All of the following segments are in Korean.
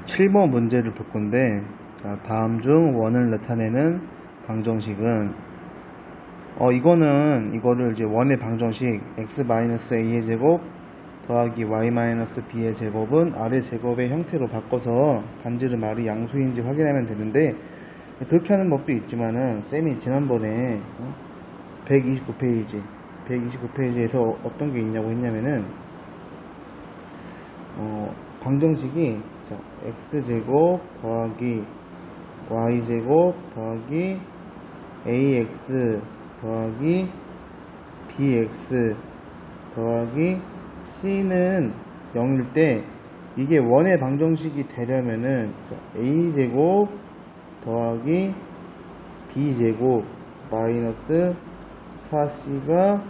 7번 문제를 볼 건데, 다음 중 원을 나타내는 방정식은, 이거를 이제 원의 방정식 x-a의 제곱 더하기 y-b의 제곱은 a의 제곱의 형태로 바꿔서 반지름 r이 양수인지 확인하면 되는데, 그렇게 하는 법도 있지만은 쌤이 지난번에 129페이지에서 어떤 게 있냐고 했냐면은 방정식이 x제곱 더하기 y제곱 더하기 ax 더하기 bx 더하기 c는 0일 때 이게 원의 방정식이 되려면은 a제곱 더하기 b제곱 마이너스 4c가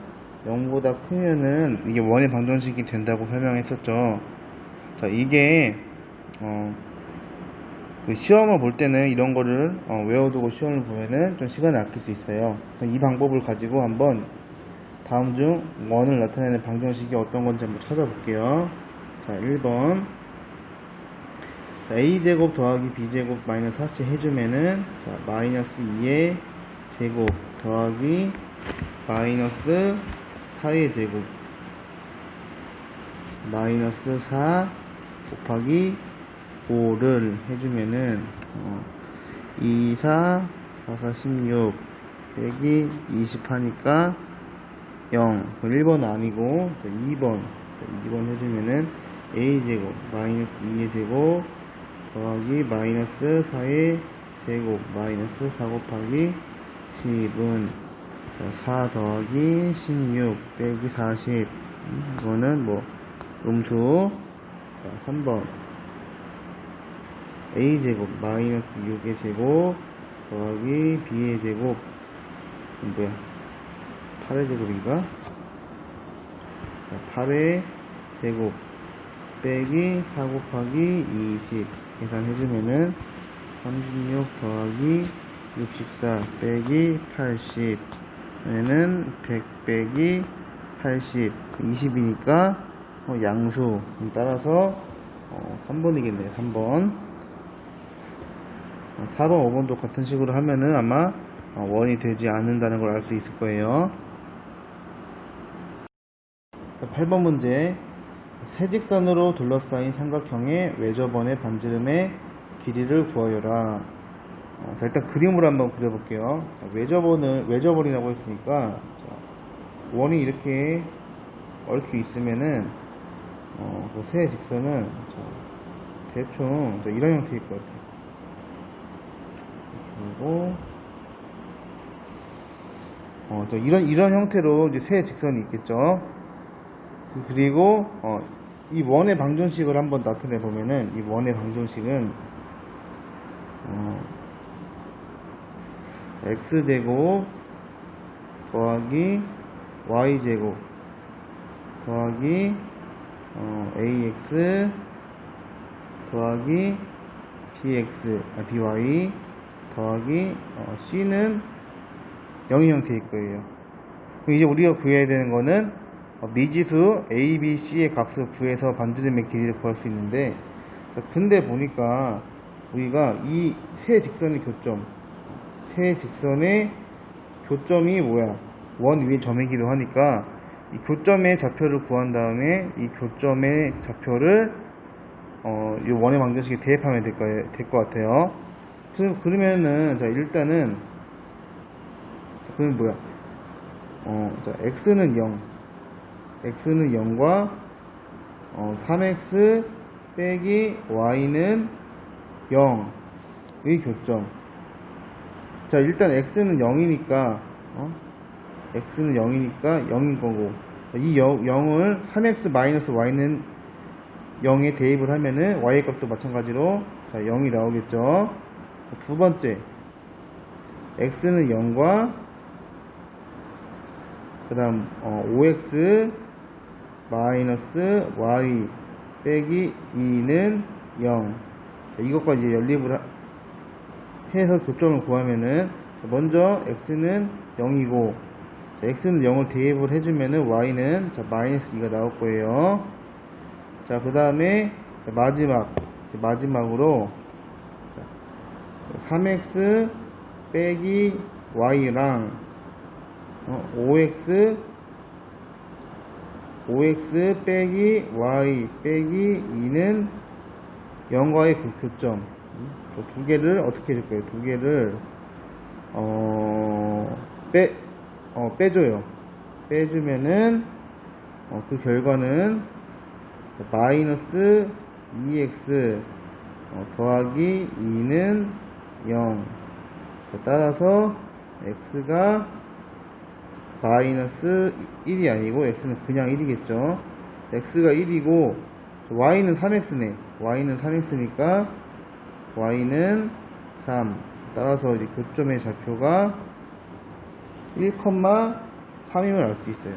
0보다 크면은 이게 원의 방정식이 된다고 설명했었죠. 자, 이게 그 시험을 볼 때는 이런 거를 외워두고 시험을 보면은 좀 시간을 아낄 수 있어요. 이 방법을 가지고 한번 다음 중 원을 나타내는 방정식이 어떤 건지 한번 찾아볼게요. 자, 1번 a제곱 더하기 b제곱 마이너스 4c 해주면은 마이너스 2의 제곱 더하기 마이너스 4의 제곱 마이너스 4 곱하기 5를 해주면은 2, 4, 4, 4, 16 빼기 20 하니까 0. 1번은 아니고 2번 해주면은 a제곱 마이너스 2의 제곱 더하기 마이너스 4의 제곱 마이너스 4 곱하기 10은 4 더하기 16 빼기 40 이거는 뭐 음수. 자, 3번 a제곱 마이너스 6의 제곱 더하기 b의 제곱 뭐야 8의 제곱인가? 8의 제곱 빼기 4 곱하기 20 계산해주면은 36 더하기 64 빼기 80 얘는 100 빼기 80 20이니까 양수. 따라서 3번이겠네요. 3번. 4번 5번도 같은 식으로 하면은 아마 원이 되지 않는다는 걸 알 수 있을 거예요. 8번 문제. 세직선으로 둘러싸인 삼각형의 외접원의 반지름의 길이를 구하여라. 자, 일단 그림으로 한번 그려볼게요. 외접원이라고 했으니까 원이 이렇게 얽혀 있으면은 그 세 직선은 대충 이런 형태일 것 같아요. 그리고 이런 형태로 이제 세 직선이 있겠죠. 그리고 이 원의 방정식을 한번 나타내 보면은 이 원의 방정식은 x제곱 더하기 y제곱 더하기 ax 더하기 by 더하기 c는 0의 형태일 거예요. 그럼 이제 우리가 구해야 되는 거는 미지수 a, b, c의 값을 구해서 반지름의 길이를 구할 수 있는데, 근데 보니까 우리가 이 세 직선의 교점이 뭐야? 원 위의 점이기도 하니까 이 교점의 좌표를 구한 다음에 이 교점의 좌표를 이 원의 방정식에 대입하면 될 것 같아요. 그러면은 일단은 그럼 뭐야? x는 0과 3x 빼기 y는 0의 교점. 자, 일단 x는 0이니까 0인 거고, 이 0을 3x 마이너스 y는 0에 대입을 하면은 y의 값도 마찬가지로 0이 나오겠죠. 두 번째, x는 0과 그 다음 5x 마이너스 y 빼기 2는 0. 이것과 이제 연립을 해서 교점을 구하면은 먼저 x는 0이고 x는 0을 대입을 해주면은 y는 마이너스 2가 나올 거예요. 자, 그 다음에 마지막 이제 마지막으로 3x 빼기 y랑 5x 빼기 y 빼기 2는 0과의 교점. 두 개를 어떻게 해줄 거예요? 두 개를 빼줘요. 빼주면은 그 결과는 마이너스 2x 더하기 2는 0. 따라서 x가 마이너스 1이 아니고 x는 그냥 1이겠죠. x가 1이고 y는 3x네. y는 3x니까 y는 3. 따라서 이제 교점의 좌표가 1,3임을 알 수 있어요.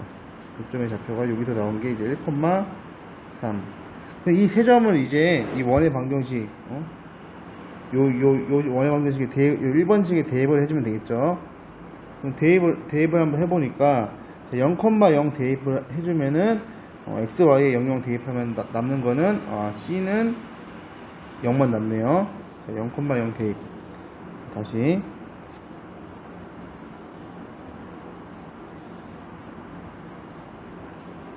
교점의 좌표가 여기서 나온 게 이제 1,3. 이 세 점을 이제 이 원의 방정식, 요 원의 방정식에 1번식에 대입을 해주면 되겠죠. 그럼 대입을 한번 해보니까 0,0 대입을 해주면은 x, y에 0, 0 대입하면 남는 거는 c는 0만 남네요. 자, 0,0 대입. 다시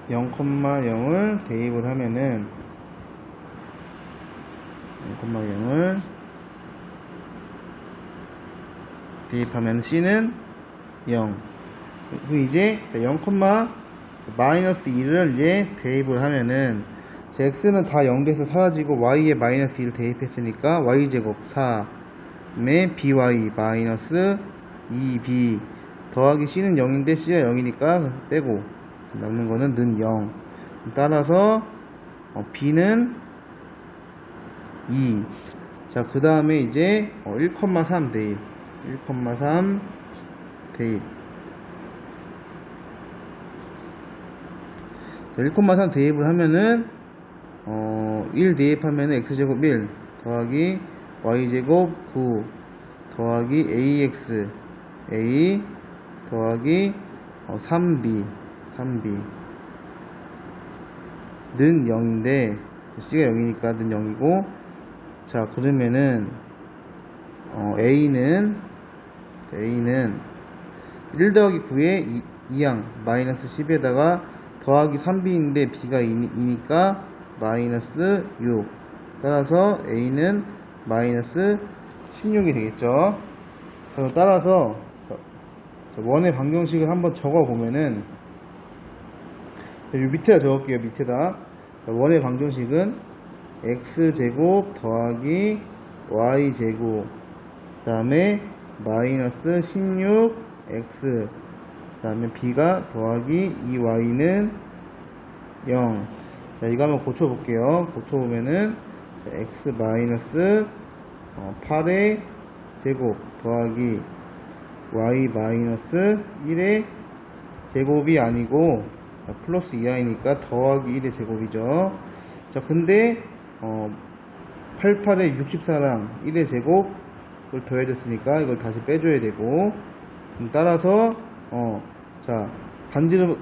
0,0을 대입을 하면은 0,0을 대입하면 c는 0. 그리고 이제 0,-1을 이제 대입을 하면은 x는 다 0돼서 사라지고 y에 마이너스 1을 대입했으니까 y제곱 4에 by 마이너스 2b 더하기 c는 0인데 c가 0이니까 빼고 남는 거는 는 0. 따라서 b는 2. 자, 그 다음에 이제 1,3 대입. 1,3 대입. 1,3 대입을 하면은 1 대입하면은 x제곱 1 더하기 y제곱 9 더하기 ax a 더하기 3b 는 0인데 c가 0이니까 는 0이고, 자 그러면은 a는 1 더하기 9에 2양 마이너스 10에다가 더하기 3b인데 b가 2니까 마이너스 6. 따라서 a는 마이너스 16이 되겠죠. 자, 따라서 원의 방정식을 한번 적어보면은 이 밑에다 적을게요. 밑에다. 자, 원의 방정식은 x제곱 더하기 y제곱 그 다음에 마이너스 16x 그 다음에 b가 더하기 2y는 0. 자, 이거 한번 고쳐볼게요. 고쳐보면은 x 마이너스 8의 제곱 더하기 y 마이너스 1의 제곱이 아니고 플러스 2i니까 더하기 1의 제곱이죠. 자, 근데 88에 64랑 1의 제곱을 더해줬으니까 이걸 다시 빼줘야 되고, 따라서 자 반지름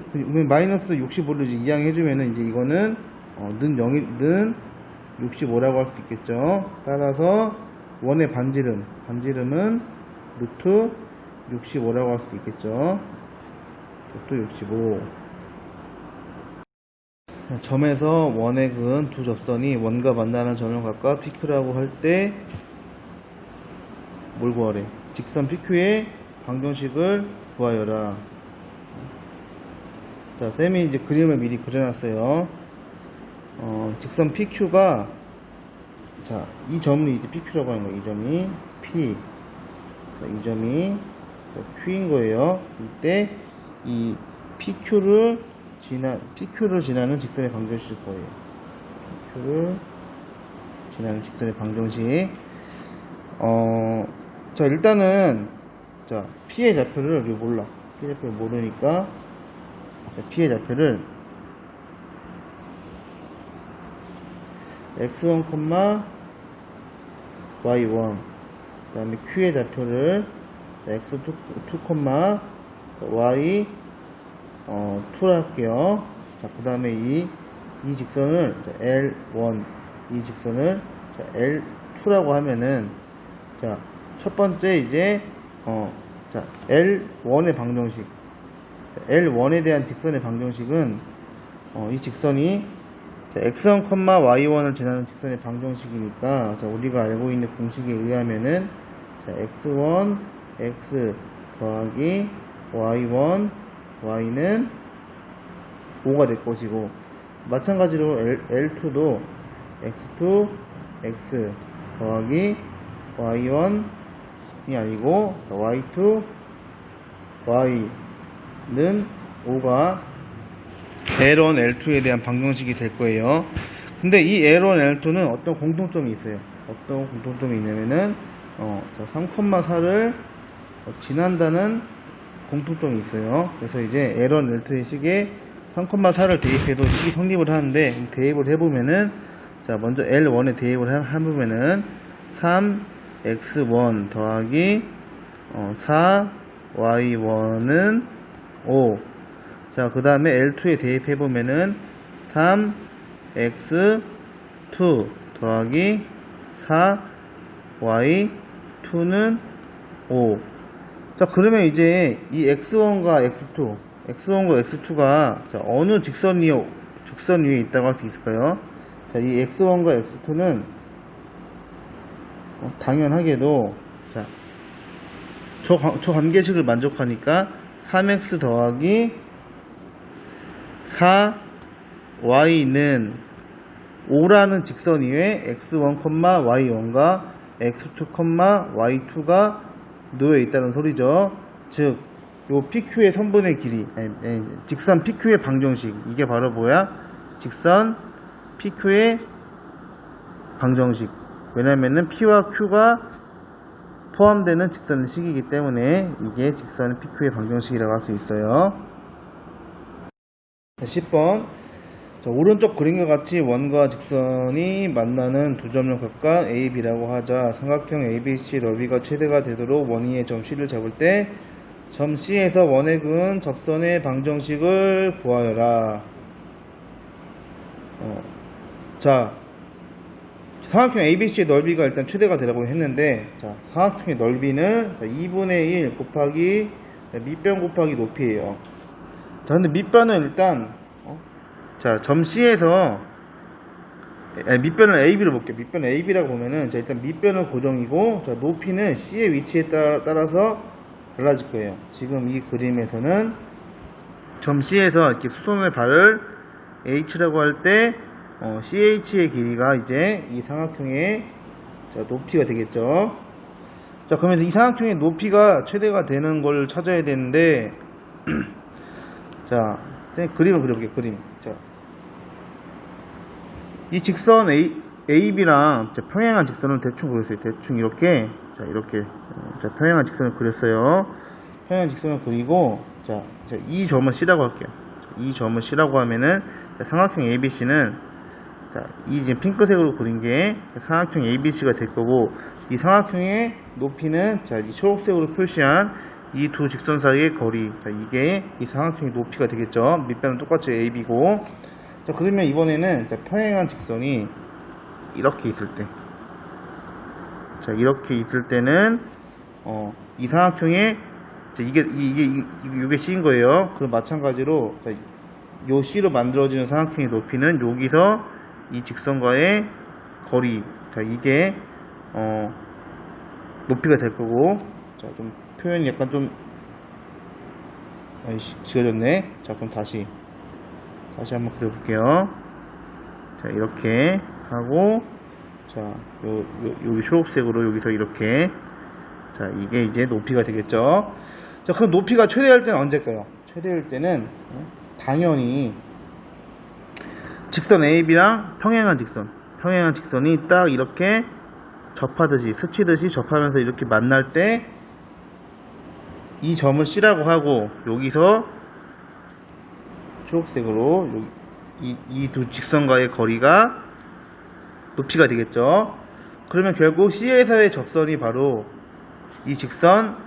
마이너스 65를 이제 이항해주면은 이제 이거는 는 65라고 할 수 있겠죠. 따라서 원의 반지름은 루트 65라고 할 수 있겠죠. 루트 65. 점에서 원의 그은 두 접선이 원과 만나는 점을 각각 PQ라고 할 때 뭘 구하래? 직선 PQ의 방정식을 구하여라. 자, 쌤이 이제 그림을 미리 그려놨어요. 직선 PQ가, 자, 이 점을 이제 PQ라고 하는 거예요. 이 점이 P. 자, 이 점이 Q인 거예요. 이때 이 PQ를 지나는 직선의 방정식일 거예요. PQ를 지나는 직선의 방정식. 자, 일단은, 자, P의 좌표를 우리 몰라. P의 좌표를 모르니까, 자, P의 좌표를 x1, y1 그 다음에 Q의 좌표를 x2, y 2로 할게요. 자, 그 다음에 이 직선을 L1 이 직선을 자, L2라고 하면은, 자, 첫 번째 이제, 자, L1의 방정식. 자, L1에 대한 직선의 방정식은, 이 직선이, 자, x1, y1을 지나는 직선의 방정식이니까, 자, 우리가 알고 있는 공식에 의하면은, 자, x1, x 더하기 y1, y는 5가 될 것이고, 마찬가지로 L2도 x2, x 더하기 y1이 아니고 y2, y는 5가 L1, L2에 대한 방정식이 될 거예요. 근데 이 L1, L2는 어떤 공통점이 있어요. 어떤 공통점이 있냐면은 3,4를 지난다는 공통점이 있어요. 그래서 이제 L1, L2의 식에 3,4를 대입해도 식이 성립을 하는데, 대입을 해보면은, 자, 먼저 L1에 대입을 해보면은 3x1 더하기 4y1은 5. 자, 그 다음에 L2에 대입해보면은 3x2 더하기 4y2는 5. 자, 그러면 이제 이 x1과 x2가 자, 어느 직선 위에 있다고 할 수 있을까요? 자, 이 x1과 x2는 당연하게도 자, 저 관계식을 만족하니까 3x 더하기 4y는 5라는 직선 위에 x1, y1과 x2, y2가 놓여 있다는 소리죠. 즉, 요 PQ의 선분의 길이, 직선 PQ의 방정식, 이게 바로 뭐야? 직선 PQ의 방정식. 왜냐면은 P와 Q가 포함되는 직선의 식이기 때문에 이게 직선 PQ의 방정식이라고 할 수 있어요. 10번. 자, 오른쪽 그림과 같이 원과 직선이 만나는 두 점을 각각 A, B라고 하자. 삼각형 ABC 너비가 최대가 되도록 원위의 점 C를 잡을 때 점 C에서 원에 그은 접선의 방정식을 구하여라. 자, 삼각형 ABC의 넓이가 일단 최대가 되라고 했는데, 자, 삼각형의 넓이는 2분의 1 곱하기 밑변 곱하기 높이에요. 자, 근데 밑변은 일단 자, 점 C에서 밑변을 AB로 볼게요. 밑변 AB라고 보면은, 자, 일단 밑변은 고정이고, 자, 높이는 C의 위치에 따라서 달라질 거예요. 지금 이 그림에서는 점 C에서 이렇게 수선의 발을 H라고 할 때 CH의 길이가 이제 이 삼각형의 자, 높이가 되겠죠. 자, 그러면서 이 삼각형의 높이가 최대가 되는 걸 찾아야 되는데, 자, 그림을 그려볼게요. 그림. 자, 이 직선 AB랑 평행한 직선을 대충 그렸어요. 대충 이렇게, 자, 이렇게, 자, 평행한 직선을 그렸어요. 평행한 직선을 그리고, 자, 이 점을 C라고 할게요. 이 점을 C라고 하면은, 자, 삼각형 ABC는, 자, 이 지금 핑크색으로 그린 게 삼각형 ABC가 될 거고, 이 삼각형의 높이는, 자, 이 초록색으로 표시한 이 두 직선 사이의 거리, 자, 이게 이 삼각형의 높이가 되겠죠. 밑변은 똑같이 AB고. 자, 그러면 이번에는, 자, 평행한 직선이 이렇게 있을 때, 자, 이렇게 있을 때는 이 삼각형의, 자, 이게 C인 거예요. 그럼 마찬가지로, 자, 요 C로 만들어지는 삼각형의 높이는 여기서 이 직선과의 거리, 자, 이게 높이가 될 거고. 자, 좀 표현이 약간 좀 지워졌네. 자, 그럼 다시 한번 그려볼게요. 자, 이렇게 하고, 자, 여기 초록색으로 여기서 이렇게, 자, 이게 이제 높이가 되겠죠. 자, 그럼 높이가 최대할 때는 언제일까요? 최대일 때는 당연히 직선 AB랑 평행한 직선이 딱 이렇게 접하듯이, 스치듯이 접하면서 이렇게 만날 때 이 점을 C라고 하고, 여기서 초록색으로 이 두 직선과의 거리가 높이가 되겠죠. 그러면 결국 C에서의 접선이 바로 이 직선,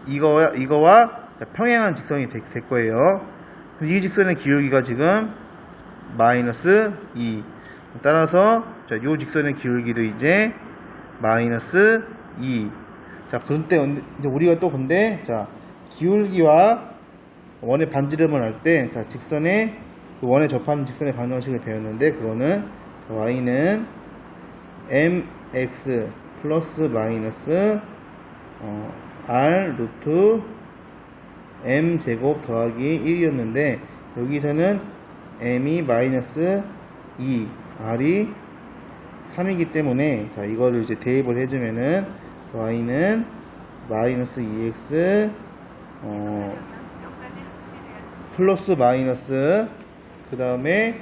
이거와 평행한 직선이 될 거예요. 이 직선의 기울기가 지금 -2. 따라서 자, 요 직선의 기울기도 이제 마이너스 2. 자, 그때 이제 우리가 또 근데 자, 기울기와 원의 반지름을 할 때 자, 직선의 그 원에 접하는 직선의 방정식을 배웠는데 그거는 y는 mx 플러스 마이너스 r 루트 m 제곱 더하기 1이었는데 여기서는 m이 마이너스 2, r이 3이기 때문에 자, 이거를 이제 대입을 해주면은 y는 마이너스 2x 플러스 마이너스 그 다음에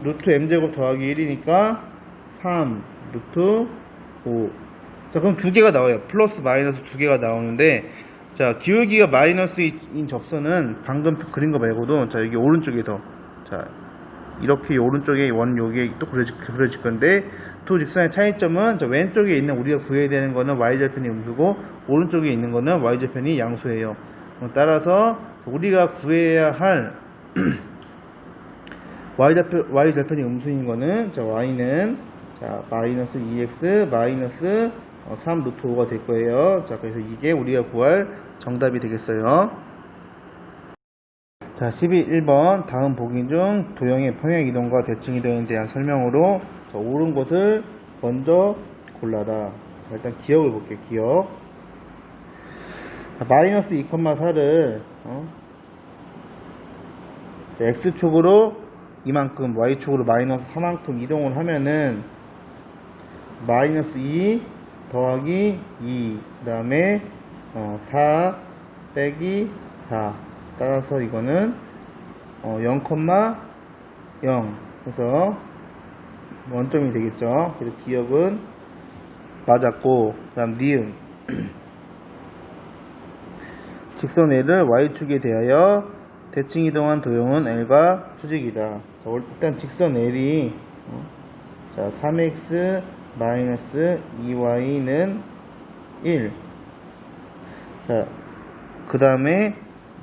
루트 m제곱 더하기 1이니까 3 루트 5. 자, 그럼 두 개가 나와요. 플러스 마이너스 두 개가 나오는데 자, 기울기가 마이너스인 접선은 방금 그린 거 말고도 자, 여기 오른쪽에서 자, 이렇게 오른쪽에 원 요게 또 그려질 건데 두 직선의 차이점은 자, 왼쪽에 있는 우리가 구해야 되는 거는 y절편이 음수고 오른쪽에 있는 거는 y절편이 양수예요. 따라서 우리가 구해야 할 y절편이 음수인 거는 자, y는 자, 마이너스 2x 마이너스 3 루트 5가 될 거예요. 자, 그래서 이게 우리가 구할 정답이 되겠어요. 자, 1번 다음 보기 중 도형의 평행이동과 대칭이동에 대한 설명으로 자, 옳은 것을 먼저 골라라. 자, 일단 기억을 볼게요. 기억. 자, 마이너스 2,4를 x축으로 이만큼 y축으로 마이너스 4만큼 이동을 하면은 마이너스 2 더하기 2 그 다음에 4 빼기 4 따라서 이거는 0,0 그래서 원점이 되겠죠. 그래서 기억은 맞았고 그 다음 니은 직선 L을 y축에 대하여 대칭 이동한 도형은 L과 수직이다. 자, 일단 직선 L이 자, 3x 마이너스 2y는 1. 자, 그 다음에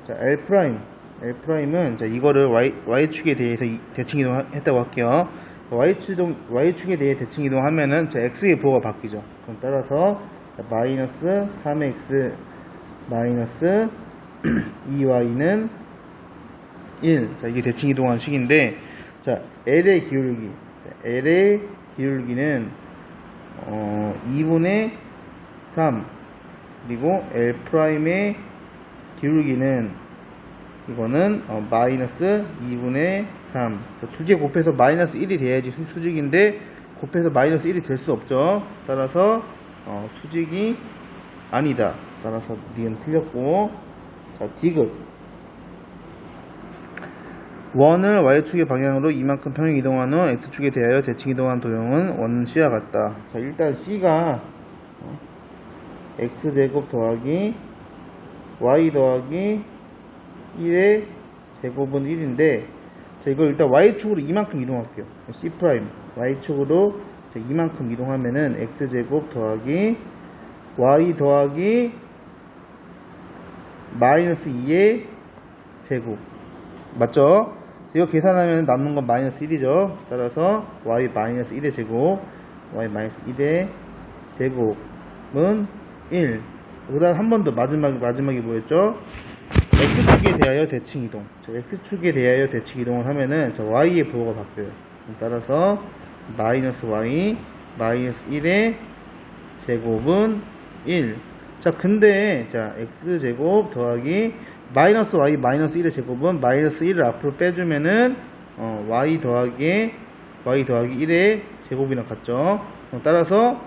자, L'은 자, 이거를 y축에 대해서 대칭 이동했다고 할게요. y축에 대해 대칭 이동하면은 자, x의 부호가 바뀌죠. 그럼 따라서 자, 마이너스 3x 마이너스 2y는 1. 자, 이게 대칭 이동한 식인데 자, L의 기울기는 2분의 3 그리고 L'의 기울기는 이거는 마이너스 2분의 3 두 개 곱해서 마이너스 1이 돼야지 수직인데 곱해서 마이너스 1이 될 수 없죠. 따라서 수직이 아니다. 따라서 니은 틀렸고 자, 디귿 원을 y축의 방향으로 이만큼 평행 이동한 후 x축에 대하여 대칭 이동한 도형은 원 C와 같다. 자, 일단 C가 x제곱 더하기 y 더하기 1의 제곱은 1인데 자, 이걸 일단 y축으로 이만큼 이동할게요. C' y축으로 이만큼 이동하면은 x제곱 더하기 y 더하기 마이너스 2의 제곱 맞죠? 이거 계산하면 남는 건 마이너스 1이죠. 따라서 y 마이너스 1의 제곱 y 마이너스 1의 제곱은 1. 그 다음 한 번 더 마지막이 뭐였죠? x축에 대하여 대칭 이동. x축에 대하여 대칭 이동을 하면은 y의 부호가 바뀌어요. 따라서 마이너스 y 마이너스 1의 제곱은 1. 자, 근데 자, x제곱 더하기 마이너스 y 마이너스 1의 제곱은 마이너스 1을 앞으로 빼주면은 y 더하기 1의 제곱이랑 같죠. 따라서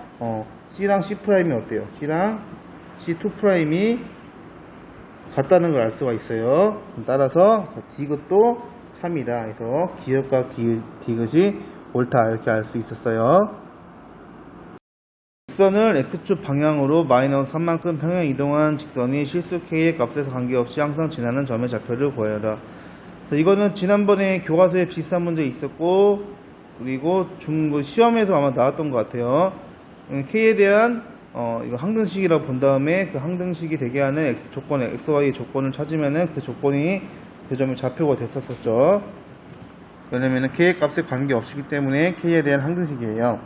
C랑 C'이 어때요? C랑 C2'이 같다는 걸 알 수가 있어요. 따라서 디귿도 참이다. 그래서 기역과 디귿이 옳다 이렇게 알 수 있었어요. 직선을 x축 방향으로 마이너스 3만큼 평행 이동한 직선이 실수 k의 값에서 관계없이 항상 지나는 점의 좌표를 구하여라. 자, 이거는 지난번에 교과서에 비슷한 문제 있었고 그리고 시험에서 아마 나왔던 것 같아요. k에 대한 이거 항등식이라고 본 다음에 그 항등식이 되게 하는 x 조건의 xy의 조건을 찾으면은 그 조건이 그 점의 좌표가 됐었었죠. 왜냐면은 k의 값에 관계없기 때문에 k에 대한 항등식이에요.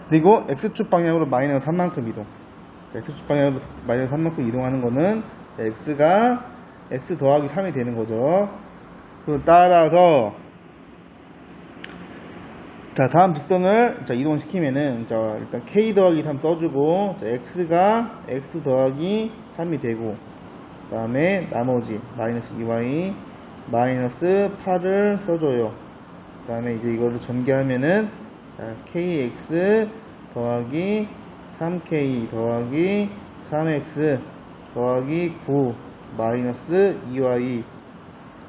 그리고 x축 방향으로 마이너스 3만큼 이동. x축 방향으로 마이너스 3만큼 이동하는 거는 x가 x 더하기 3이 되는 거죠. 그럼 따라서 자, 다음 직선을 이동시키면은 일단 k 더하기 3 써주고 x가 x 더하기 3이 되고 그 다음에 나머지 마이너스 2y 마이너스 8을 써줘요. 그 다음에 이제 이거를 전개하면은 kx 더하기 3k 더하기 3x 더하기 9 마이너스 2y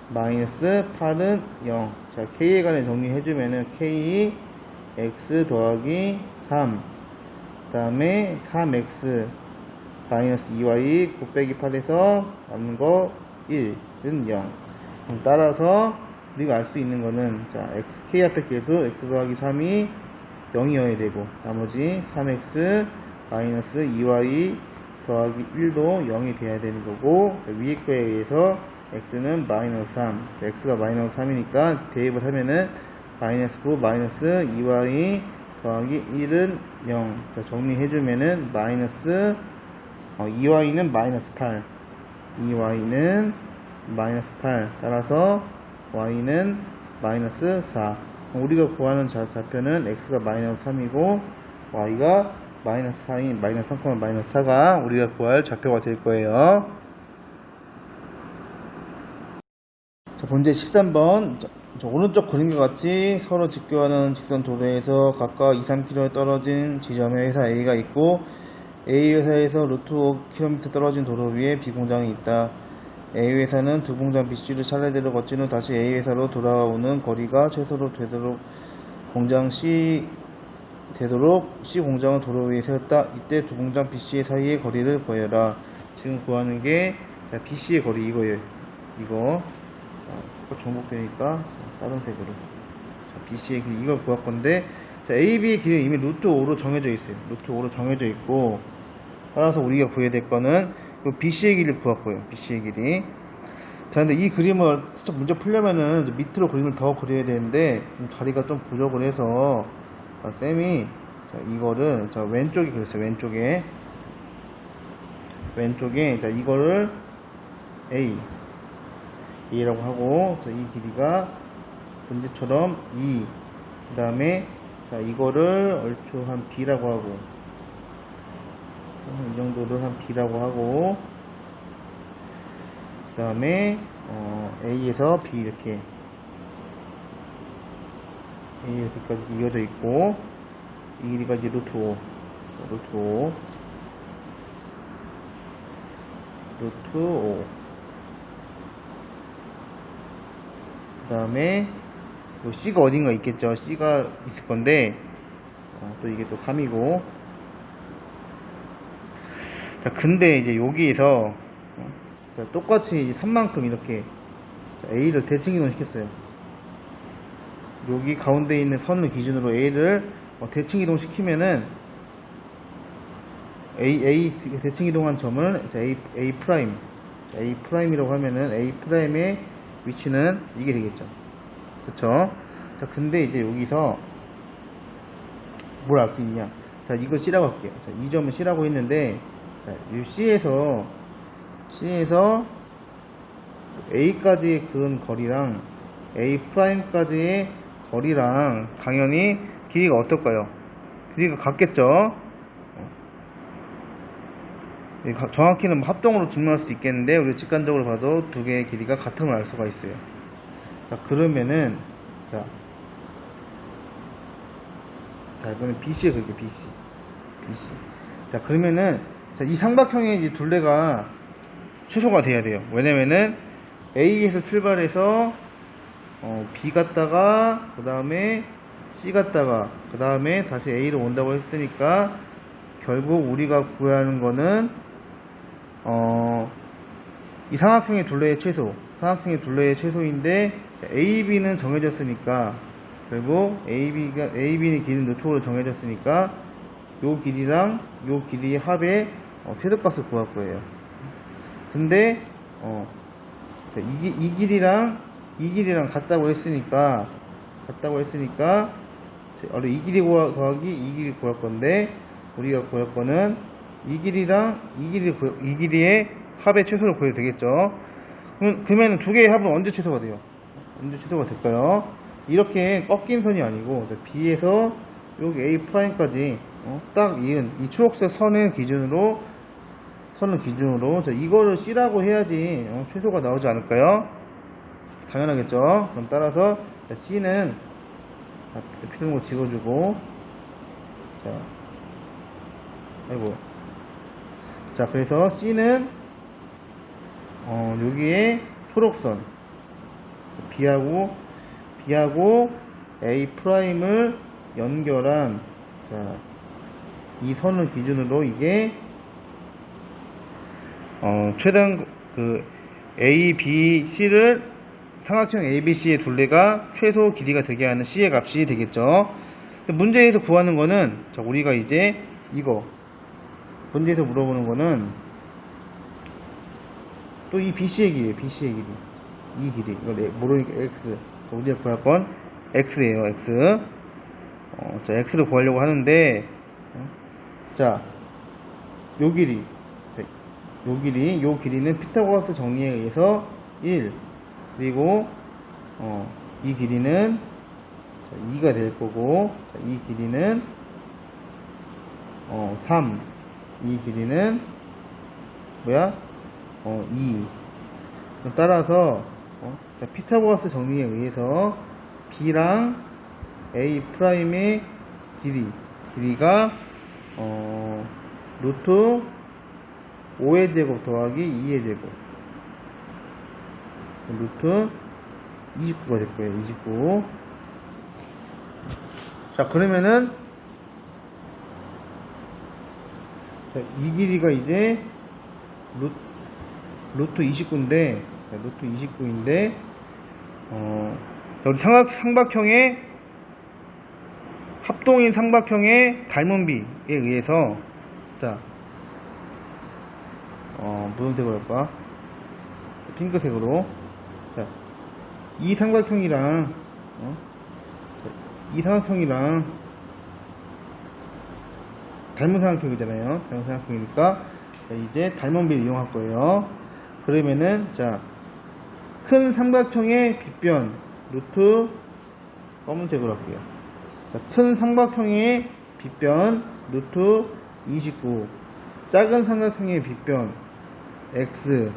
마이너스 8은 0. 자, k에 관해 정리해주면은 k x 더하기 3 그 다음에 3x 마이너스 2y 곱빼기 8에서 남는 거 1은 0. 그럼 따라서 우리가 알 수 있는 거는 k 앞에 계수 x 더하기 3이 0이어야 되고 나머지 3x 마이너스 2y 더하기 1도 0이 돼야 되는 거고 위에 거에 의해서 x는 마이너스 3 x가 마이너스 3이니까 대입을 하면은 마이너스 9 마이너스 2y 더하기 1은 0. 자, 정리해주면은 마이너스 2y는 마이너스 8 2y는 마이너스 8 따라서 y는 마이너스 4. 우리가 구하는 좌표는 x가 마이너스 3이고 y가 마이너스 4인 마이너스 3, 마이너스 4가 우리가 구할 좌표가 될 거예요. 자, 문제 13번. 오른쪽 그림과 같이 서로 직교하는 직선 도로에서 각각 2, 3km 떨어진 지점에 회사 A가 있고 A 회사에서 루트 5km 떨어진 도로 위에 B 공장이 있다. A 회사는 두 공장 BC를 차례대로 거친 후 다시 A 회사로 돌아오는 거리가 최소로 되도록 C 공장을 도로 위에 세웠다. 이때 두 공장 BC의 사이의 거리를 구해라. 지금 구하는 게 BC의 거리 이거예요. 이거重複되니까 다른 색으로 BC의 길이 이걸 구할 건데 AB의 길이 이미 루트 5로 정해져 있어요. 루트 5로 정해져 있고 따라서 우리가 구해야 될 거는 BC의 길이를 구할 거예요. BC의 길이. 자, 근데 이 그림을 살짝 문제 풀려면은 밑으로 그림을 더 그려야 되는데 좀 자리가 좀 부족을 해서 쌤이 이거를 왼쪽에 그렸어요. 왼쪽에 이거를 A라고 하고 이 길이가 문제처럼 2 그 다음에 이거를 얼추 한 B라고 하고 이 정도를 한 B라고 하고 그 다음에 A에서 B 이렇게 A까지 이어져 있고 이 길이가 이제 루트 5 그 다음에 C가 어딘가 있겠죠. C가 있을 건데 또 이게 또 3이고 자, 근데 이제 여기에서 똑같이 3만큼 이렇게 A를 대칭 이동 시켰어요. 여기 가운데 있는 선을 기준으로 A를 대칭 이동 시키면은 A 대칭 이동한 점을 A 프라임이라고 하면은 A 프라임의 위치는 이게 되겠죠. 그쵸? 자, 근데 이제 여기서 뭘 알 수 있냐? 자, 이걸 C라고 할게요. 자, 이 점은 C라고 했는데, 자, 이 C에서 A까지의 그은 거리랑 A 프라임까지의 거리랑 당연히 길이가 어떨까요? 길이가 같겠죠? 정확히는 합동으로 증명할 수도 있겠는데 우리 직관적으로 봐도 두 개의 길이가 같음을 알 수가 있어요. 자, 그러면은 자 이거는 BC에 그게 BC. 자, 그러면은 이 삼각형의 이 둘레가 최소가 돼야 돼요. 왜냐면은 A에서 출발해서 B 갔다가 그 다음에 C 갔다가 그 다음에 다시 A로 온다고 했으니까 결국 우리가 구해야 하는 거는 이 삼각형의 둘레의 최소인데 AB는 정해졌으니까 결국 AB는 길이는 루트로 정해졌으니까 요 길이랑 요 길이의 합의 최소값을 구할 거예요. 근데 이 길이랑 이 길이랑 같다고 했으니까 원래 이 길이 더하기 이 길이 구할 건데, 우리가 구할 거는 이 길이랑 이 길이의 합의 최소를 구해도 되겠죠. 그러면 두 개의 합은 언제 최소가 돼요? 언제 최소가 될까요? 이렇게 꺾인 선이 아니고 B에서 여기 A'까지 딱 이은 이 초록색 선을 기준으로 자, 이거를 C라고 해야지 최소가 나오지 않을까요? 당연하겠죠. 그럼 따라서 자, C는 필요한 거 찍어주고, 자, 아이고, 자, 그래서 C는 여기에 초록선 B하고 A'을 연결한, 자, 이 선을 기준으로 이게 최단 A, B, C를 삼각형 ABC의 둘레가 최소 길이가 되게 하는 C의 값이 되겠죠. 문제에서 구하는 거는, 자, 우리가 이제 이거 문제에서 물어보는 거는 또 이 BC의 길이, 이 길이, 이거 모르니까 X. 자, 우리가 구할 건 X예요, X. 자, X를 구하려고 하는데, 자, 요 길이는 피타고라스 정리에 의해서 1, 그리고 이 길이는, 자, 2가 될 거고, 자, 이 길이는 3, 이 길이는 뭐야? 2. 따라서 자, 피타고라스 정리에 의해서 B랑 A'의 길이가 루트 5의 제곱 더하기 2의 제곱, 루트 29가 될 거예요. 29. 자, 그러면은, 자, 이 길이가 이제 루트 29인데, 우리 삼각형의 합동인 삼각형의 닮은 비에 의해서, 자, 무슨 색으로 할까? 핑크색으로. 자, 이 삼각형이랑 닮은 삼각형이잖아요. 닮은 삼각형이니까 이제 닮은 비를 이용할 거예요. 그러면은, 자, 큰 삼각형의 빗변 루트, 검은색으로 할게요. 자, 큰 삼각형의 빗변 루트 29, 작은 삼각형의 빗변 x는,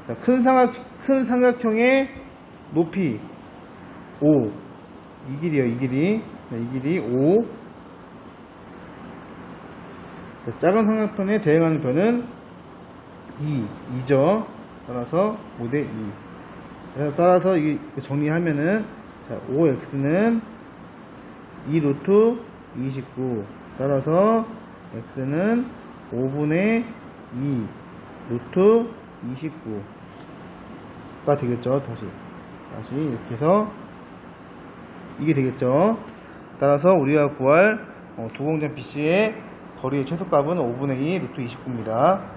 자, 큰 삼각형의 높이 5, 이 길이요, 이 길이. 이 길이 5. 자, 작은 삼각형에 대응하는 변은 2죠. 따라서 5대 2. 따라서 이 정리하면은, 자, 5x는 2 루트 29. 따라서 x는 5분의 2 루트 29가 되겠죠. 다시 이렇게 해서 이게 되겠죠. 따라서 우리가 구할 두 공전 BC의 거리의 최소값은 5분의 2 루트 29입니다.